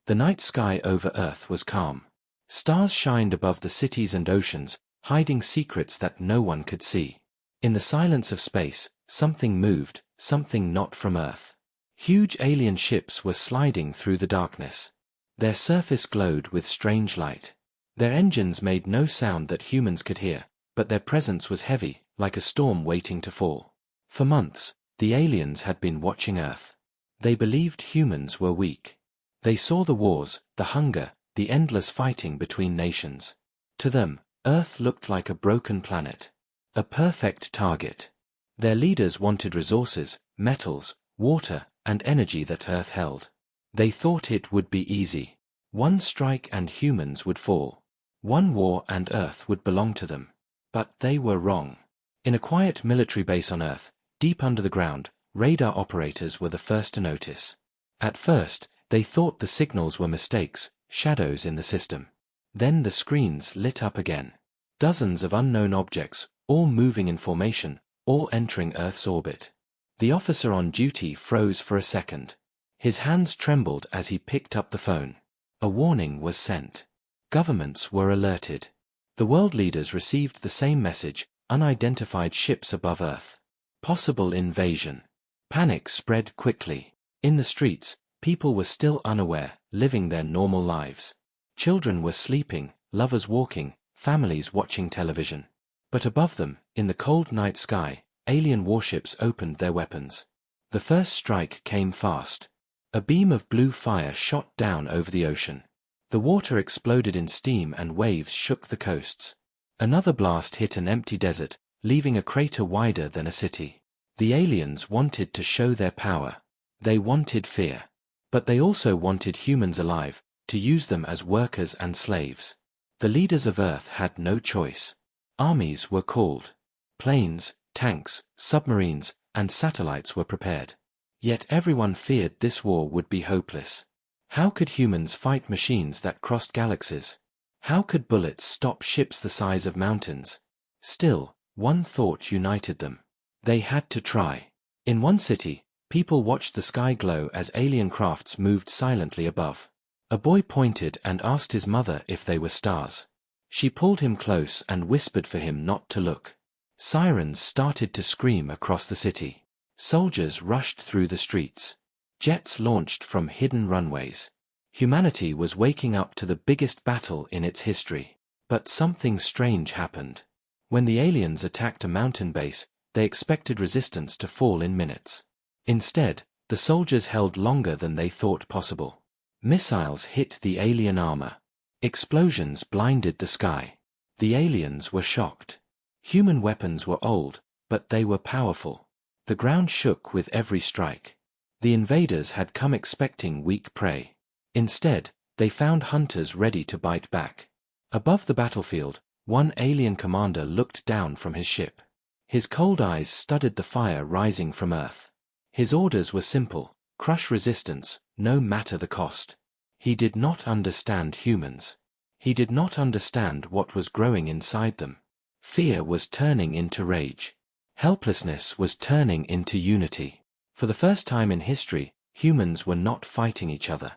The night sky over Earth was calm. Stars shined above the cities and oceans, hiding secrets that no one could see. In the silence of space, something moved, something not from Earth. Huge alien ships were sliding through the darkness. Their surface glowed with strange light. Their engines made no sound that humans could hear, but their presence was heavy, like a storm waiting to fall. For months, the aliens had been watching Earth. They believed humans were weak. They saw the wars, the hunger, the endless fighting between nations. To them, Earth looked like a broken planet. A perfect target. Their leaders wanted resources, metals, water, and energy that Earth held. They thought it would be easy. One strike and humans would fall. One war and Earth would belong to them. But they were wrong. In a quiet military base on Earth, deep under the ground, radar operators were the first to notice. At first, they thought the signals were mistakes, shadows in the system. Then the screens lit up again. Dozens of unknown objects, all moving in formation, all entering Earth's orbit. The officer on duty froze for a second. His hands trembled as he picked up the phone. A warning was sent. Governments were alerted. The world leaders received the same message: unidentified ships above Earth. Possible invasion. Panic spread quickly. In the streets, people were still unaware, living their normal lives. Children were sleeping, lovers walking, families watching television. But above them, in the cold night sky, alien warships opened their weapons. The first strike came fast. A beam of blue fire shot down over the ocean. The water exploded in steam and waves shook the coasts. Another blast hit an empty desert, leaving a crater wider than a city. The aliens wanted to show their power. They wanted fear. But they also wanted humans alive, to use them as workers and slaves. The leaders of Earth had no choice. Armies were called. Planes, tanks, submarines, and satellites were prepared. Yet everyone feared this war would be hopeless. How could humans fight machines that crossed galaxies? How could bullets stop ships the size of mountains? Still, one thought united them. They had to try. In one city, people watched the sky glow as alien crafts moved silently above. A boy pointed and asked his mother if they were stars. She pulled him close and whispered for him not to look. Sirens started to scream across the city. Soldiers rushed through the streets. Jets launched from hidden runways. Humanity was waking up to the biggest battle in its history. But something strange happened. When the aliens attacked a mountain base, they expected resistance to fall in minutes. Instead, the soldiers held longer than they thought possible. Missiles hit the alien armor. Explosions blinded the sky. The aliens were shocked. Human weapons were old, but they were powerful. The ground shook with every strike. The invaders had come expecting weak prey. Instead, they found hunters ready to bite back. Above the battlefield, one alien commander looked down from his ship. His cold eyes studied the fire rising from Earth. His orders were simple: crush resistance, no matter the cost. He did not understand humans. He did not understand what was growing inside them. Fear was turning into rage. Helplessness was turning into unity. For the first time in history, humans were not fighting each other.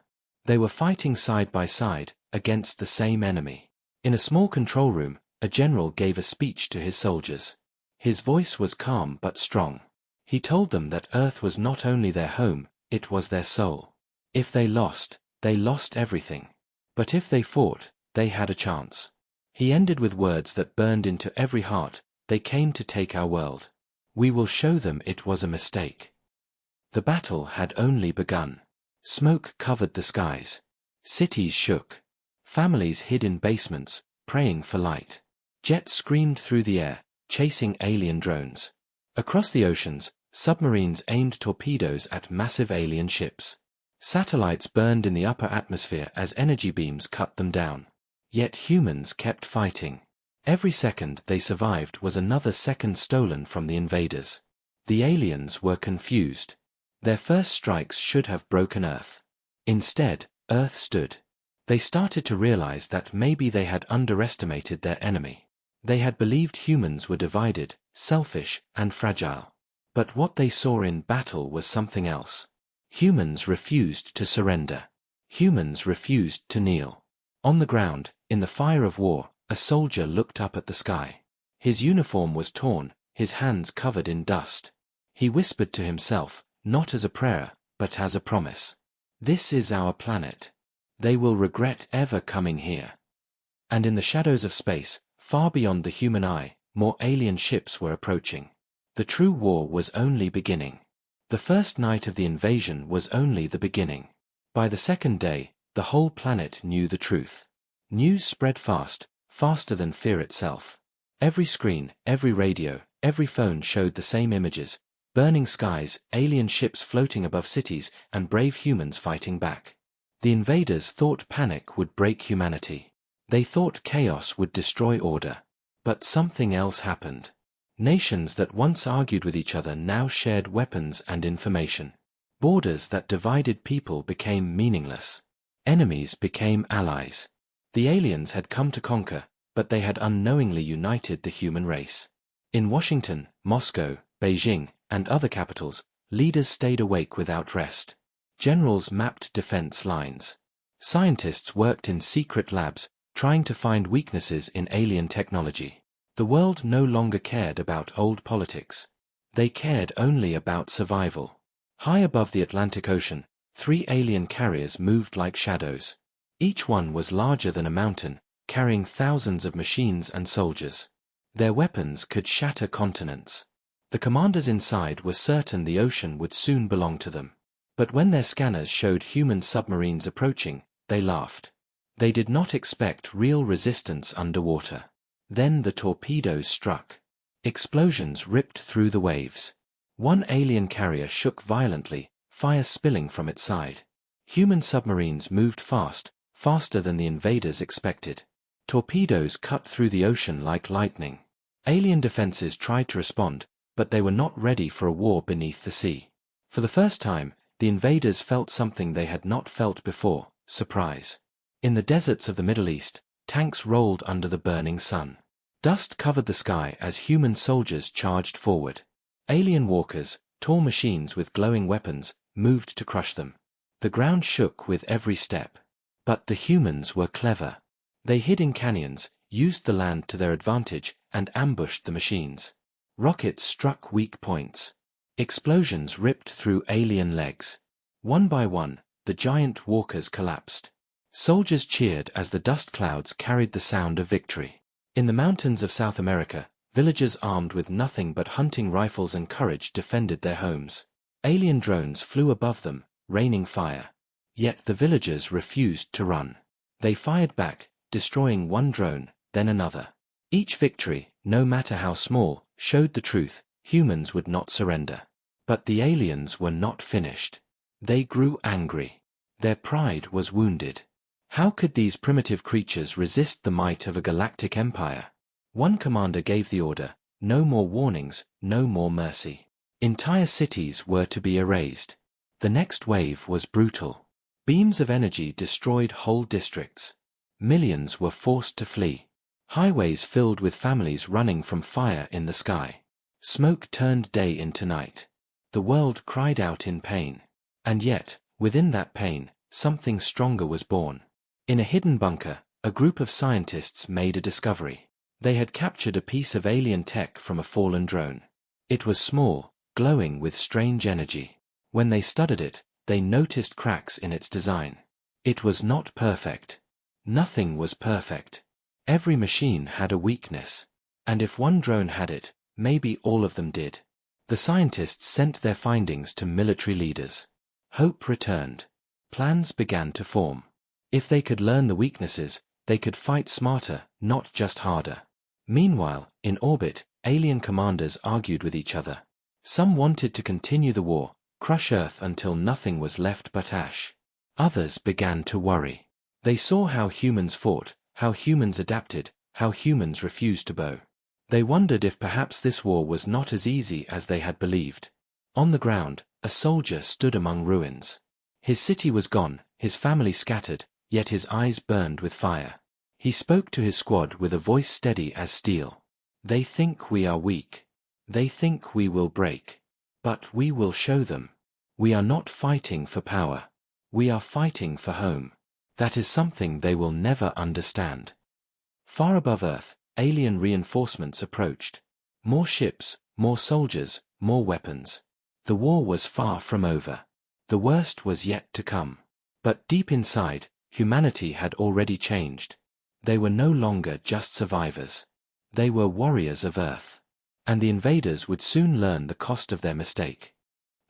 They were fighting side by side, against the same enemy. In a small control room, a general gave a speech to his soldiers. His voice was calm but strong. He told them that Earth was not only their home, it was their soul. If they lost everything. But if they fought, they had a chance. He ended with words that burned into every heart: they came to take our world. We will show them it was a mistake. The battle had only begun. Smoke covered the skies. Cities shook. Families hid in basements, praying for light. Jets screamed through the air, chasing alien drones. Across the oceans, submarines aimed torpedoes at massive alien ships. Satellites burned in the upper atmosphere as energy beams cut them down. Yet humans kept fighting. Every second they survived was another second stolen from the invaders. The aliens were confused. Their first strikes should have broken Earth. Instead, Earth stood. They started to realize that maybe they had underestimated their enemy. They had believed humans were divided, selfish, and fragile. But what they saw in battle was something else. Humans refused to surrender. Humans refused to kneel. On the ground, in the fire of war, a soldier looked up at the sky. His uniform was torn, his hands covered in dust. He whispered to himself, not as a prayer, but as a promise. This is our planet. They will regret ever coming here. And in the shadows of space, far beyond the human eye, more alien ships were approaching. The true war was only beginning. The first night of the invasion was only the beginning. By the second day, the whole planet knew the truth. News spread fast, faster than fear itself. Every screen, every radio, every phone showed the same images: burning skies, alien ships floating above cities, and brave humans fighting back. The invaders thought panic would break humanity. They thought chaos would destroy order. But something else happened. Nations that once argued with each other now shared weapons and information. Borders that divided people became meaningless. Enemies became allies. The aliens had come to conquer, but they had unknowingly united the human race. In Washington, Moscow, Beijing, and other capitals, leaders stayed awake without rest. Generals mapped defense lines. Scientists worked in secret labs, trying to find weaknesses in alien technology. The world no longer cared about old politics. They cared only about survival. High above the Atlantic Ocean, 3 alien carriers moved like shadows. Each one was larger than a mountain, carrying thousands of machines and soldiers. Their weapons could shatter continents. The commanders inside were certain the ocean would soon belong to them. But when their scanners showed human submarines approaching, they laughed. They did not expect real resistance underwater. Then the torpedoes struck. Explosions ripped through the waves. One alien carrier shook violently, fire spilling from its side. Human submarines moved fast, faster than the invaders expected. Torpedoes cut through the ocean like lightning. Alien defenses tried to respond, but they were not ready for a war beneath the sea. For the first time, the invaders felt something they had not felt before: surprise. In the deserts of the Middle East, tanks rolled under the burning sun. Dust covered the sky as human soldiers charged forward. Alien walkers, tall machines with glowing weapons, moved to crush them. The ground shook with every step. But the humans were clever. They hid in canyons, used the land to their advantage, and ambushed the machines. Rockets struck weak points. Explosions ripped through alien legs. One by one, the giant walkers collapsed. Soldiers cheered as the dust clouds carried the sound of victory. In the mountains of South America, villagers armed with nothing but hunting rifles and courage defended their homes. Alien drones flew above them, raining fire. Yet the villagers refused to run. They fired back, destroying one drone, then another. Each victory, no matter how small, showed the truth: humans would not surrender. But the aliens were not finished. They grew angry. Their pride was wounded. How could these primitive creatures resist the might of a galactic empire? One commander gave the order: no more warnings, no more mercy. Entire cities were to be erased. The next wave was brutal. Beams of energy destroyed whole districts. Millions were forced to flee. Highways filled with families running from fire in the sky. Smoke turned day into night. The world cried out in pain. And yet, within that pain, something stronger was born. In a hidden bunker, a group of scientists made a discovery. They had captured a piece of alien tech from a fallen drone. It was small, glowing with strange energy. When they studied it, they noticed cracks in its design. It was not perfect. Nothing was perfect. Every machine had a weakness. And if one drone had it, maybe all of them did. The scientists sent their findings to military leaders. Hope returned. Plans began to form. If they could learn the weaknesses, they could fight smarter, not just harder. Meanwhile, in orbit, alien commanders argued with each other. Some wanted to continue the war, crush Earth until nothing was left but ash. Others began to worry. They saw how humans fought, how humans adapted, how humans refused to bow. They wondered if perhaps this war was not as easy as they had believed. On the ground, a soldier stood among ruins. His city was gone, his family scattered, yet his eyes burned with fire. He spoke to his squad with a voice steady as steel. They think we are weak. They think we will break. But we will show them. We are not fighting for power. We are fighting for home. That is something they will never understand. Far above Earth, alien reinforcements approached. More ships, more soldiers, more weapons. The war was far from over. The worst was yet to come. But deep inside, humanity had already changed. They were no longer just survivors. They were warriors of Earth. And the invaders would soon learn the cost of their mistake.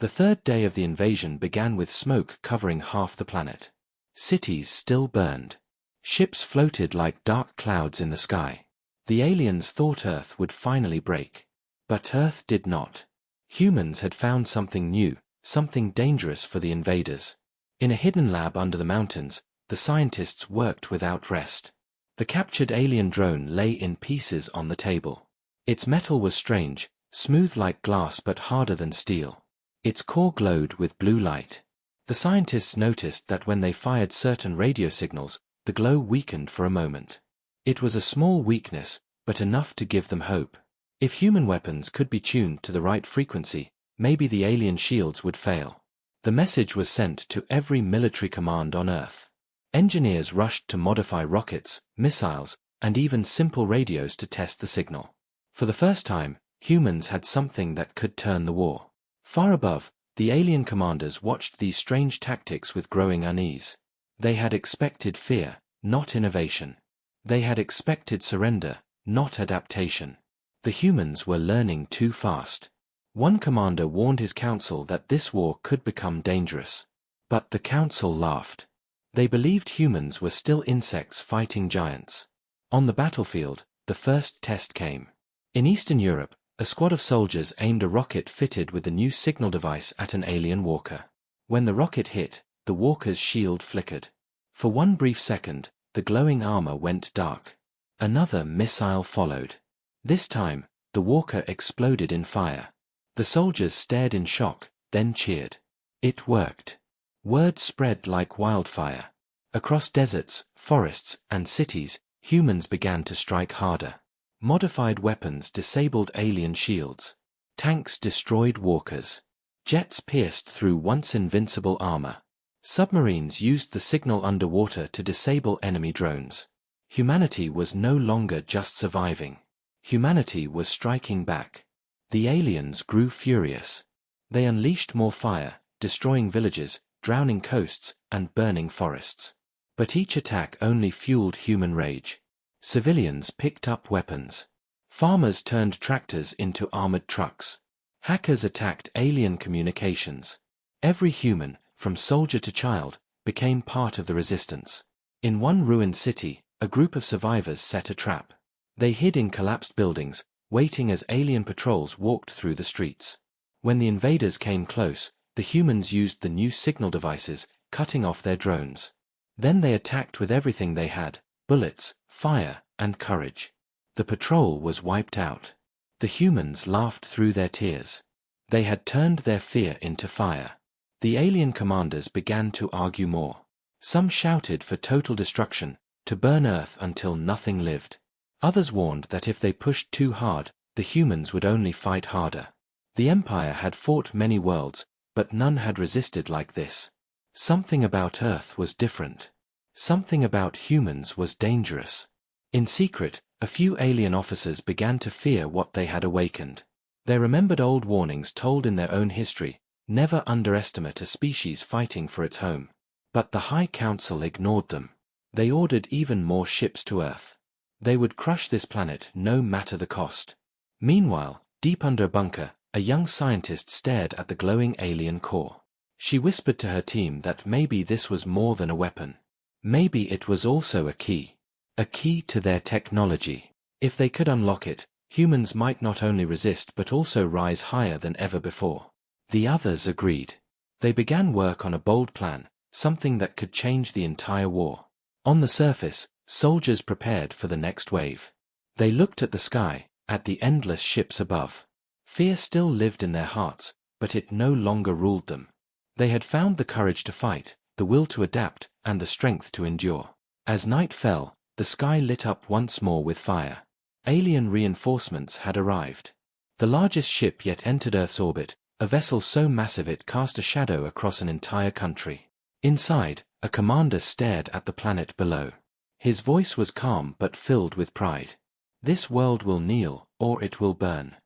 The third day of the invasion began with smoke covering half the planet. Cities still burned. Ships floated like dark clouds in the sky. The aliens thought Earth would finally break. But Earth did not. Humans had found something new, something dangerous for the invaders. In a hidden lab under the mountains, the scientists worked without rest. The captured alien drone lay in pieces on the table. Its metal was strange, smooth like glass but harder than steel. Its core glowed with blue light. The scientists noticed that when they fired certain radio signals, the glow weakened for a moment. It was a small weakness, but enough to give them hope. If human weapons could be tuned to the right frequency, maybe the alien shields would fail. The message was sent to every military command on Earth. Engineers rushed to modify rockets, missiles, and even simple radios to test the signal. For the first time, humans had something that could turn the war. Far above, the alien commanders watched these strange tactics with growing unease. They had expected fear, not innovation. They had expected surrender, not adaptation. The humans were learning too fast. One commander warned his council that this war could become dangerous. But the council laughed. They believed humans were still insects fighting giants. On the battlefield, the first test came. In Eastern Europe, a squad of soldiers aimed a rocket fitted with the new signal device at an alien walker. When the rocket hit, the walker's shield flickered. For one brief second, the glowing armor went dark. Another missile followed. This time, the walker exploded in fire. The soldiers stared in shock, then cheered. It worked. Word spread like wildfire. Across deserts, forests, and cities, humans began to strike harder. Modified weapons disabled alien shields. Tanks destroyed walkers. Jets pierced through once invincible armor. Submarines used the signal underwater to disable enemy drones. Humanity was no longer just surviving. Humanity was striking back. The aliens grew furious. They unleashed more fire, destroying villages, drowning coasts, and burning forests. But each attack only fueled human rage. Civilians picked up weapons. Farmers turned tractors into armored trucks. Hackers attacked alien communications. Every human, from soldier to child, became part of the resistance. In one ruined city, a group of survivors set a trap. They hid in collapsed buildings, waiting as alien patrols walked through the streets. When the invaders came close, the humans used the new signal devices, cutting off their drones. Then they attacked with everything they had: bullets, fire, and courage. The patrol was wiped out. The humans laughed through their tears. They had turned their fear into fire. The alien commanders began to argue more. Some shouted for total destruction, to burn Earth until nothing lived. Others warned that if they pushed too hard, the humans would only fight harder. The Empire had fought many worlds, but none had resisted like this. Something about Earth was different. Something about humans was dangerous. In secret, a few alien officers began to fear what they had awakened. They remembered old warnings told in their own history: never underestimate a species fighting for its home. But the High Council ignored them. They ordered even more ships to Earth. They would crush this planet no matter the cost. Meanwhile, deep under a bunker, a young scientist stared at the glowing alien core. She whispered to her team that maybe this was more than a weapon. Maybe it was also a key. A key to their technology. If they could unlock it, humans might not only resist but also rise higher than ever before. The others agreed. They began work on a bold plan, something that could change the entire war. On the surface, soldiers prepared for the next wave. They looked at the sky, at the endless ships above. Fear still lived in their hearts, but it no longer ruled them. They had found the courage to fight, the will to adapt, and the strength to endure. As night fell, the sky lit up once more with fire. Alien reinforcements had arrived. The largest ship yet entered Earth's orbit, a vessel so massive it cast a shadow across an entire country. Inside, a commander stared at the planet below. His voice was calm but filled with pride. This world will kneel, or it will burn.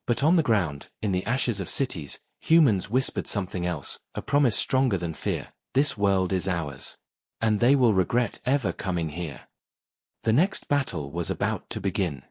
But on the ground, in the ashes of cities, humans whispered something else, a promise stronger than fear. This world is ours. And they will regret ever coming here. The next battle was about to begin.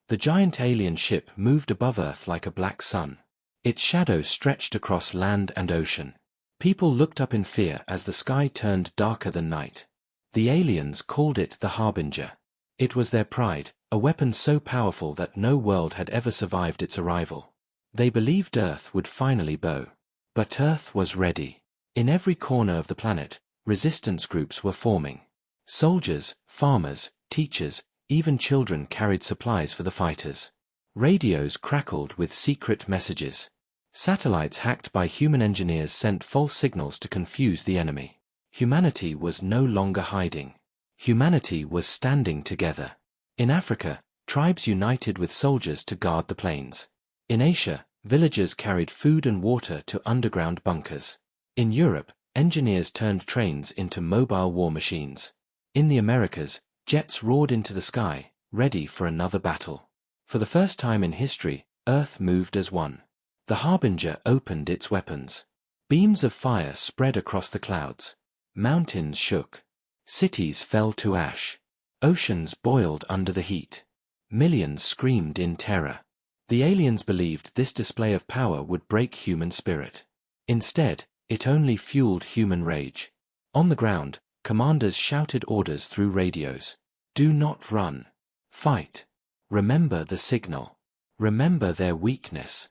The giant alien ship moved above Earth like a black sun. Its shadow stretched across land and ocean. People looked up in fear as the sky turned darker than night. The aliens called it the Harbinger. It was their pride, a weapon so powerful that no world had ever survived its arrival. They believed Earth would finally bow. But Earth was ready. In every corner of the planet, resistance groups were forming. Soldiers, farmers, teachers, even children carried supplies for the fighters. Radios crackled with secret messages. Satellites hacked by human engineers sent false signals to confuse the enemy. Humanity was no longer hiding. Humanity was standing together. In Africa, tribes united with soldiers to guard the plains. In Asia, villagers carried food and water to underground bunkers. In Europe, engineers turned trains into mobile war machines. In the Americas, jets roared into the sky, ready for another battle. For the first time in history, Earth moved as one. The Harbinger opened its weapons. Beams of fire spread across the clouds. Mountains shook. Cities fell to ash. Oceans boiled under the heat. Millions screamed in terror. The aliens believed this display of power would break human spirit. Instead, it only fueled human rage. On the ground, commanders shouted orders through radios. Do not run. Fight. Remember the signal. Remember their weakness.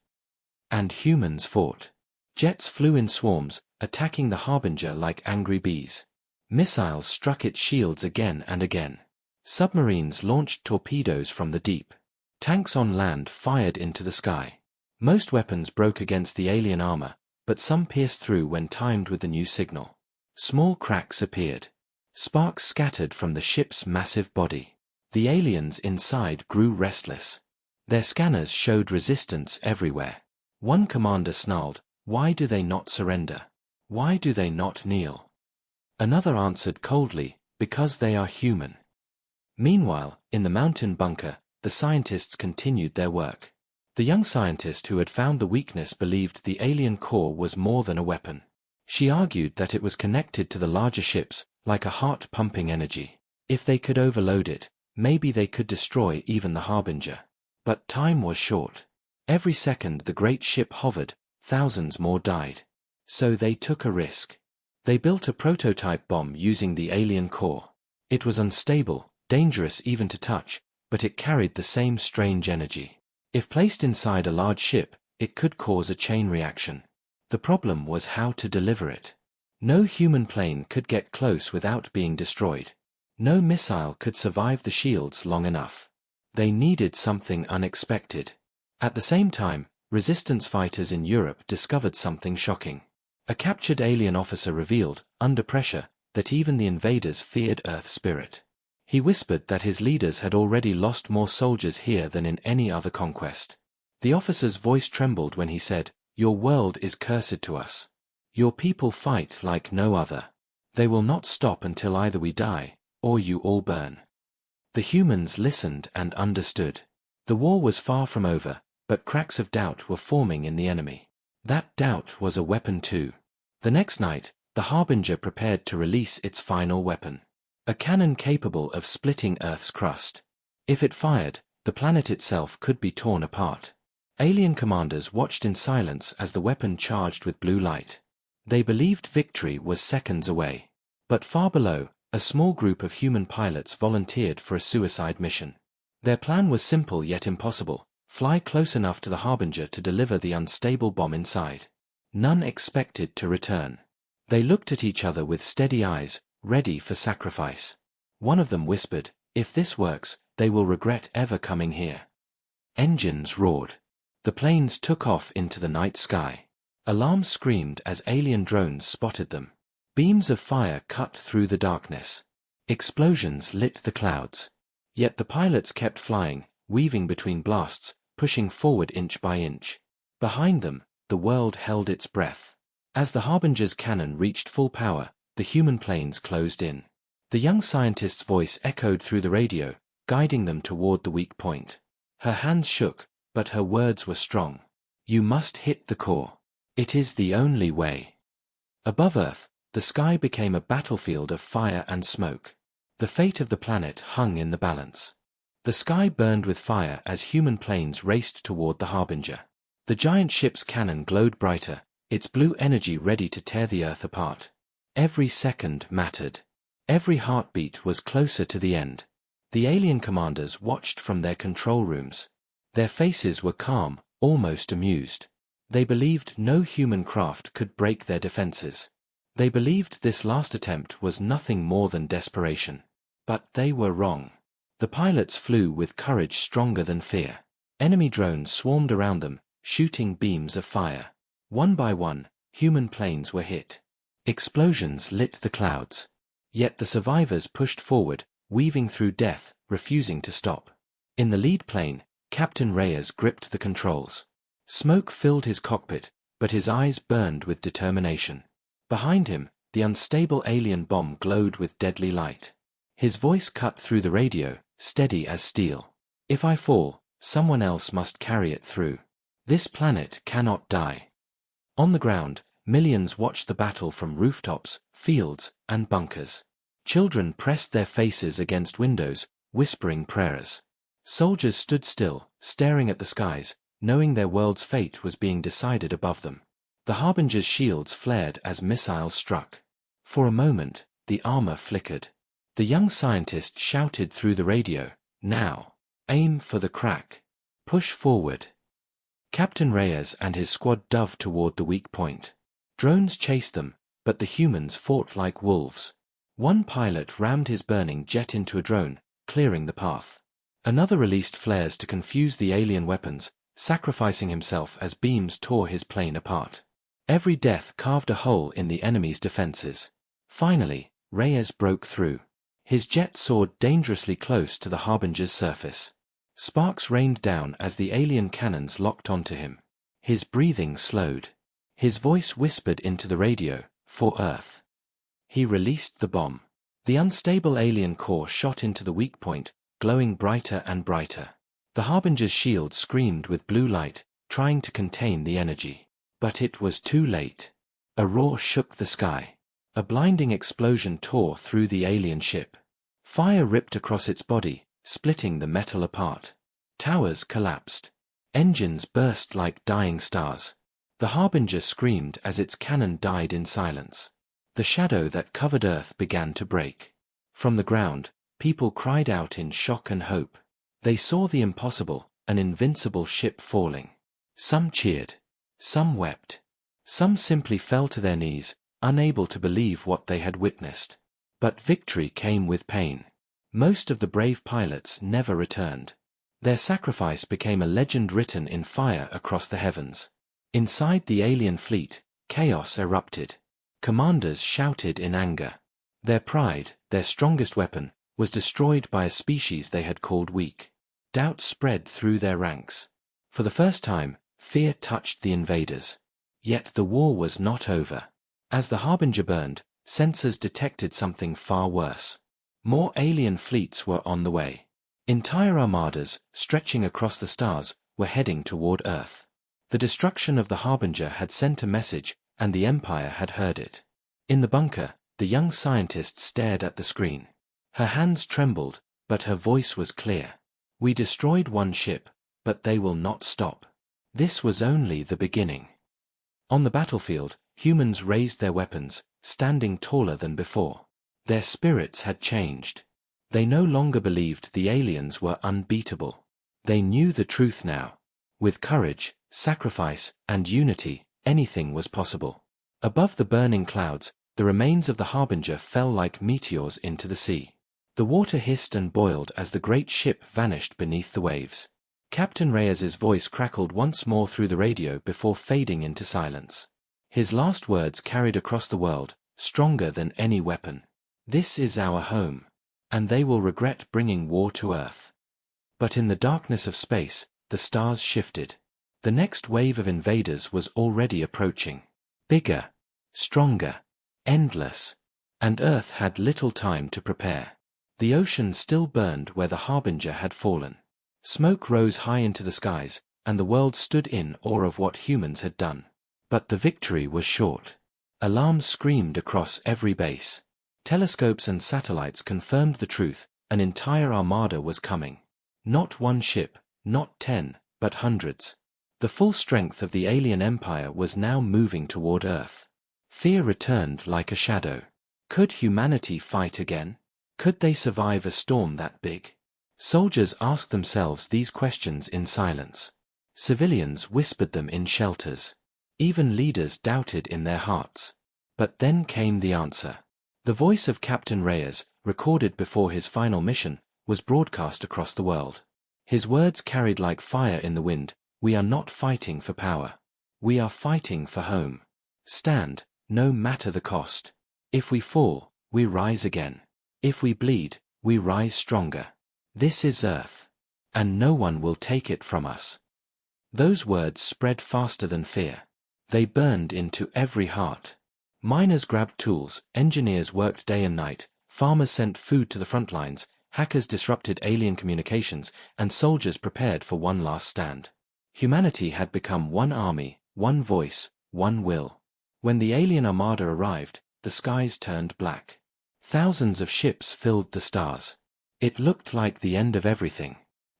And humans fought. Jets flew in swarms, attacking the Harbinger like angry bees. Missiles struck its shields again and again. Submarines launched torpedoes from the deep. Tanks on land fired into the sky. Most weapons broke against the alien armor, but some pierced through when timed with the new signal. Small cracks appeared. Sparks scattered from the ship's massive body. The aliens inside grew restless. Their scanners showed resistance everywhere. One commander snarled, "Why do they not surrender? Why do they not kneel?" Another answered coldly, "Because they are human." Meanwhile, in the mountain bunker, the scientists continued their work. The young scientist who had found the weakness believed the alien core was more than a weapon. She argued that it was connected to the larger ships, like a heart-pumping energy. If they could overload it, maybe they could destroy even the Harbinger. But time was short. Every second the great ship hovered, thousands more died. So they took a risk. They built a prototype bomb using the alien core. It was unstable, dangerous even to touch, but it carried the same strange energy. If placed inside a large ship, it could cause a chain reaction. The problem was how to deliver it. No human plane could get close without being destroyed. No missile could survive the shields long enough. They needed something unexpected. At the same time, resistance fighters in Europe discovered something shocking. A captured alien officer revealed, under pressure, that even the invaders feared Earth's spirit. He whispered that his leaders had already lost more soldiers here than in any other conquest. The officer's voice trembled when he said, "Your world is cursed to us. Your people fight like no other. They will not stop until either we die, or you all burn." The humans listened and understood. The war was far from over, but cracks of doubt were forming in the enemy. That doubt was a weapon too. The next night, the Harbinger prepared to release its final weapon. A cannon capable of splitting Earth's crust. If it fired, the planet itself could be torn apart. Alien commanders watched in silence as the weapon charged with blue light. They believed victory was seconds away. But far below, a small group of human pilots volunteered for a suicide mission. Their plan was simple yet impossible: fly close enough to the Harbinger to deliver the unstable bomb inside. None expected to return. They looked at each other with steady eyes, ready for sacrifice. One of them whispered, "If this works, they will regret ever coming here." Engines roared. The planes took off into the night sky. Alarms screamed as alien drones spotted them. Beams of fire cut through the darkness. Explosions lit the clouds. Yet the pilots kept flying, weaving between blasts, pushing forward inch by inch. Behind them, the world held its breath. As the Harbinger's cannon reached full power, the human planes closed in. The young scientist's voice echoed through the radio, guiding them toward the weak point. Her hands shook, but her words were strong. You must hit the core. It is the only way. Above Earth, the sky became a battlefield of fire and smoke. The fate of the planet hung in the balance. The sky burned with fire as human planes raced toward the Harbinger. The giant ship's cannon glowed brighter, its blue energy ready to tear the Earth apart. Every second mattered. Every heartbeat was closer to the end. The alien commanders watched from their control rooms. Their faces were calm, almost amused. They believed no human craft could break their defenses. They believed this last attempt was nothing more than desperation. But they were wrong. The pilots flew with courage stronger than fear. Enemy drones swarmed around them, shooting beams of fire. One by one, human planes were hit. Explosions lit the clouds. Yet the survivors pushed forward, weaving through death, refusing to stop. In the lead plane, Captain Reyes gripped the controls. Smoke filled his cockpit, but his eyes burned with determination. Behind him, the unstable alien bomb glowed with deadly light. His voice cut through the radio, steady as steel. If I fall, someone else must carry it through. This planet cannot die. On the ground, millions watched the battle from rooftops, fields, and bunkers. Children pressed their faces against windows, whispering prayers. Soldiers stood still, staring at the skies, knowing their world's fate was being decided above them. The Harbinger's shields flared as missiles struck. For a moment, the armor flickered. The young scientist shouted through the radio, "Now! Aim for the crack! Push forward!" Captain Reyes and his squad dove toward the weak point. Drones chased them, but the humans fought like wolves. One pilot rammed his burning jet into a drone, clearing the path. Another released flares to confuse the alien weapons, sacrificing himself as beams tore his plane apart. Every death carved a hole in the enemy's defenses. Finally, Reyes broke through. His jet soared dangerously close to the Harbinger's surface. Sparks rained down as the alien cannons locked onto him. His breathing slowed. His voice whispered into the radio, "For Earth." He released the bomb. The unstable alien core shot into the weak point, glowing brighter and brighter. The Harbinger's shield screamed with blue light, trying to contain the energy. But it was too late. A roar shook the sky. A blinding explosion tore through the alien ship. Fire ripped across its body, splitting the metal apart. Towers collapsed. Engines burst like dying stars. The Harbinger screamed as its cannon died in silence. The shadow that covered Earth began to break. From the ground, people cried out in shock and hope. They saw the impossible, an invincible ship falling. Some cheered. Some wept. Some simply fell to their knees, unable to believe what they had witnessed. But victory came with pain. Most of the brave pilots never returned. Their sacrifice became a legend written in fire across the heavens. Inside the alien fleet, chaos erupted. Commanders shouted in anger. Their pride, their strongest weapon, was destroyed by a species they had called weak. Doubt spread through their ranks. For the first time, fear touched the invaders. Yet the war was not over. As the Harbinger burned, sensors detected something far worse. More alien fleets were on the way. Entire armadas, stretching across the stars, were heading toward Earth. The destruction of the Harbinger had sent a message, and the Empire had heard it. In the bunker, the young scientist stared at the screen. Her hands trembled, but her voice was clear. "We destroyed one ship, but they will not stop. This was only the beginning." On the battlefield, humans raised their weapons, standing taller than before. Their spirits had changed. They no longer believed the aliens were unbeatable. They knew the truth now. With courage, sacrifice, and unity, anything was possible. Above the burning clouds, the remains of the Harbinger fell like meteors into the sea. The water hissed and boiled as the great ship vanished beneath the waves. Captain Reyes's voice crackled once more through the radio before fading into silence. His last words carried across the world, stronger than any weapon. "This is our home, and they will regret bringing war to Earth." But in the darkness of space, the stars shifted. The next wave of invaders was already approaching. Bigger, stronger, endless. And Earth had little time to prepare. The ocean still burned where the harbinger had fallen. Smoke rose high into the skies, and the world stood in awe of what humans had done. But the victory was short. Alarms screamed across every base. Telescopes and satellites confirmed the truth: an entire armada was coming. Not one ship, not 10, but hundreds. The full strength of the alien empire was now moving toward Earth. Fear returned like a shadow. Could humanity fight again? Could they survive a storm that big? Soldiers asked themselves these questions in silence. Civilians whispered them in shelters. Even leaders doubted in their hearts. But then came the answer. The voice of Captain Reyes, recorded before his final mission, was broadcast across the world. His words carried like fire in the wind: "We are not fighting for power. We are fighting for home. Stand, no matter the cost. If we fall, we rise again. If we bleed, we rise stronger. This is Earth. And no one will take it from us." Those words spread faster than fear. They burned into every heart. Miners grabbed tools, engineers worked day and night, farmers sent food to the front lines, hackers disrupted alien communications, and soldiers prepared for one last stand. Humanity had become one army, one voice, one will. When the alien armada arrived, the skies turned black. Thousands of ships filled the stars. It looked like the end of everything.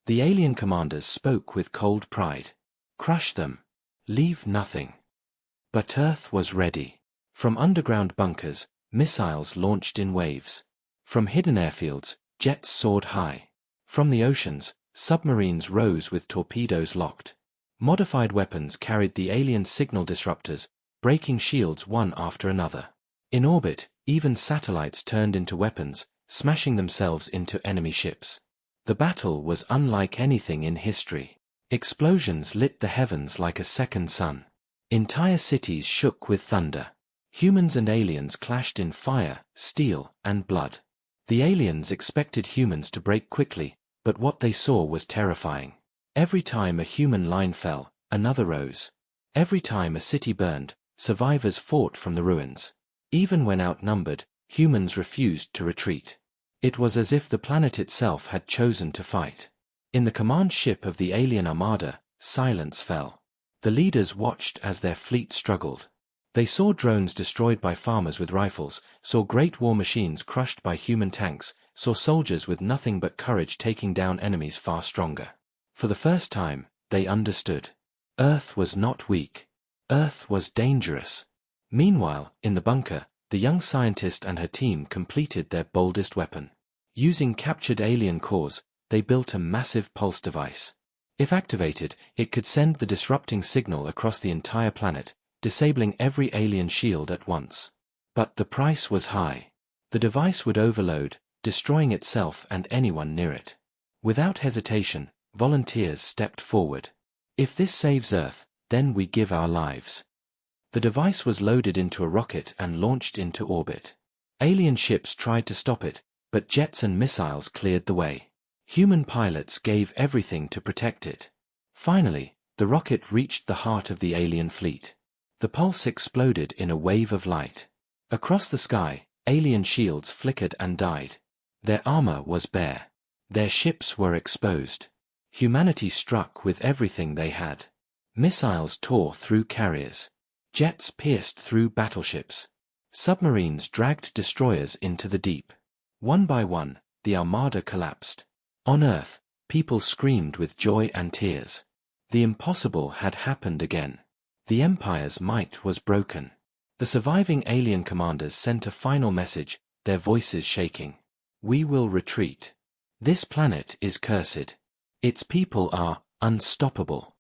The alien commanders spoke with cold pride. Crush them. Leave nothing. But Earth was ready. From underground bunkers, missiles launched in waves. From hidden airfields, jets soared high. From the oceans, submarines rose with torpedoes locked. Modified weapons carried the alien signal disruptors, breaking shields one after another. In orbit, even satellites turned into weapons, smashing themselves into enemy ships. The battle was unlike anything in history. Explosions lit the heavens like a second sun. Entire cities shook with thunder. Humans and aliens clashed in fire, steel, and blood. The aliens expected humans to break quickly, but what they saw was terrifying. Every time a human line fell, another rose. Every time a city burned, survivors fought from the ruins. Even when outnumbered, humans refused to retreat. It was as if the planet itself had chosen to fight. In the command ship of the alien armada, silence fell. The leaders watched as their fleet struggled. They saw drones destroyed by farmers with rifles, saw great war machines crushed by human tanks, saw soldiers with nothing but courage taking down enemies far stronger. For the first time, they understood. Earth was not weak. Earth was dangerous. Meanwhile, in the bunker, the young scientist and her team completed their boldest weapon. Using captured alien cores, they built a massive pulse device. If activated, it could send the disrupting signal across the entire planet, disabling every alien shield at once. But the price was high. The device would overload, destroying itself and anyone near it. Without hesitation, volunteers stepped forward. If this saves Earth, then we give our lives. The device was loaded into a rocket and launched into orbit. Alien ships tried to stop it, but jets and missiles cleared the way. Human pilots gave everything to protect it. Finally, the rocket reached the heart of the alien fleet. The pulse exploded in a wave of light. Across the sky, alien shields flickered and died. Their armor was bare. Their ships were exposed. Humanity struck with everything they had. Missiles tore through carriers. Jets pierced through battleships. Submarines dragged destroyers into the deep. One by one, the armada collapsed. On Earth, people screamed with joy and tears. The impossible had happened again. The Empire's might was broken. The surviving alien commanders sent a final message, their voices shaking. "We will retreat. This planet is cursed. Its people are unstoppable."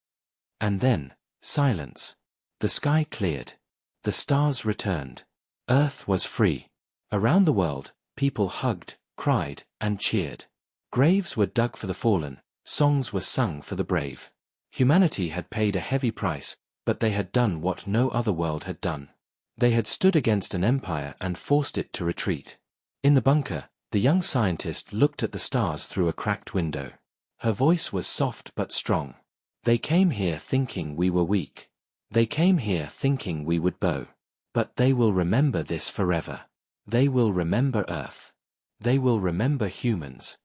And then, silence. The sky cleared. The stars returned. Earth was free. Around the world, people hugged, cried, and cheered. Graves were dug for the fallen, songs were sung for the brave. Humanity had paid a heavy price, but they had done what no other world had done. They had stood against an empire and forced it to retreat. In the bunker, the young scientist looked at the stars through a cracked window. Her voice was soft but strong. "They came here thinking we were weak. They came here thinking we would bow. But they will remember this forever. They will remember Earth. They will remember humans.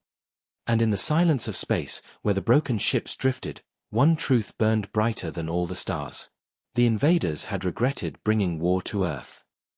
And in the silence of space, where the broken ships drifted, one truth burned brighter than all the stars. The invaders had regretted bringing war to Earth.